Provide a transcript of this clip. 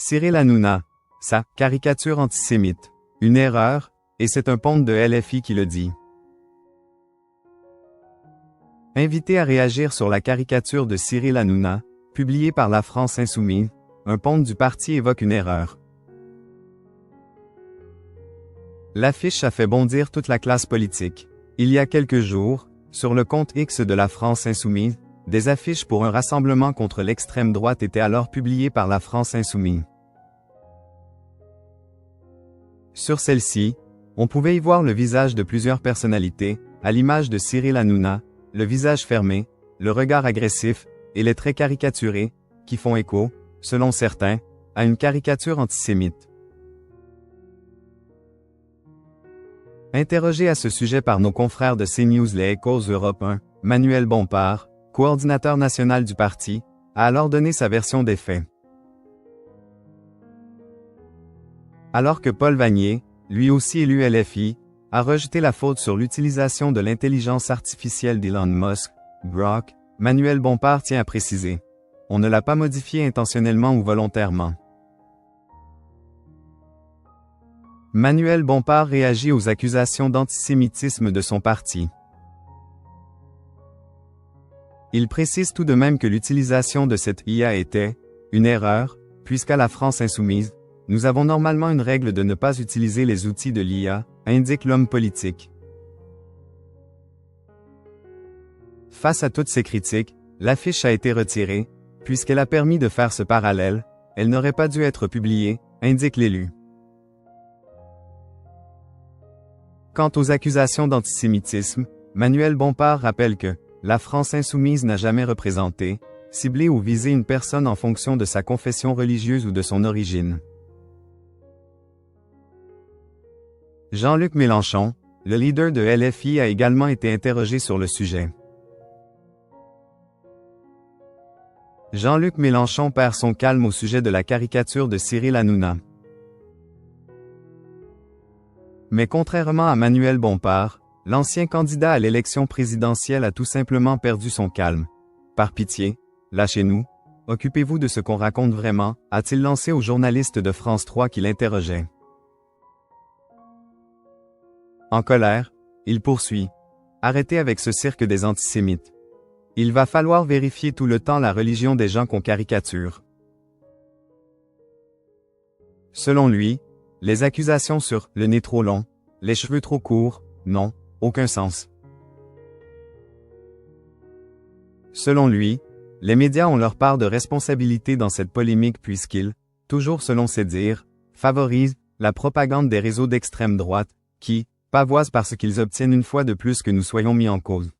Cyril Hanouna, sa caricature antisémite. Une erreur, et c'est un ponte de LFI qui le dit. Invité à réagir sur la caricature de Cyril Hanouna, publiée par la France Insoumise, un ponte du parti évoque une erreur. L'affiche a fait bondir toute la classe politique. Il y a quelques jours, sur le compte X de la France Insoumise, des affiches pour un rassemblement contre l'extrême droite étaient alors publiées par la France Insoumise. Sur celle-ci, on pouvait y voir le visage de plusieurs personnalités, à l'image de Cyril Hanouna, le visage fermé, le regard agressif, et les traits caricaturés, qui font écho, selon certains, à une caricature antisémite. Interrogé à ce sujet par nos confrères de CNews Les Échos Europe 1, Manuel Bompard, coordinateur national du parti, a alors donné sa version des faits. Alors que Paul Vanier, lui aussi élu LFI, a rejeté la faute sur l'utilisation de l'intelligence artificielle d'Elon Musk, Grok, Manuel Bompard tient à préciser. On ne l'a pas modifié intentionnellement ou volontairement. Manuel Bompard réagit aux accusations d'antisémitisme de son parti. Il précise tout de même que l'utilisation de cette IA était une erreur, puisqu'à la France Insoumise, nous avons normalement une règle de ne pas utiliser les outils de l'IA, indique l'homme politique. Face à toutes ces critiques, l'affiche a été retirée, puisqu'elle a permis de faire ce parallèle, elle n'aurait pas dû être publiée, indique l'élu. Quant aux accusations d'antisémitisme, Manuel Bompard rappelle que la France Insoumise n'a jamais représenté, ciblé ou visé une personne en fonction de sa confession religieuse ou de son origine. Jean-Luc Mélenchon, le leader de LFI, a également été interrogé sur le sujet. Jean-Luc Mélenchon perd son calme au sujet de la caricature de Cyril Hanouna. Mais contrairement à Manuel Bompard, l'ancien candidat à l'élection présidentielle a tout simplement perdu son calme. Par pitié, lâchez-nous, occupez-vous de ce qu'on raconte vraiment, a-t-il lancé au journaliste de France 3 qui l'interrogeait. En colère, il poursuit. Arrêtez avec ce cirque des antisémites. Il va falloir vérifier tout le temps la religion des gens qu'on caricature. Selon lui, les accusations sur « le nez trop long », « les cheveux trop courts » n'ont aucun sens. Selon lui, les médias ont leur part de responsabilité dans cette polémique puisqu'ils, toujours selon ses dires, favorisent la propagande des réseaux d'extrême droite, qui pavoisent parce qu'ils obtiennent une fois de plus que nous soyons mis en cause.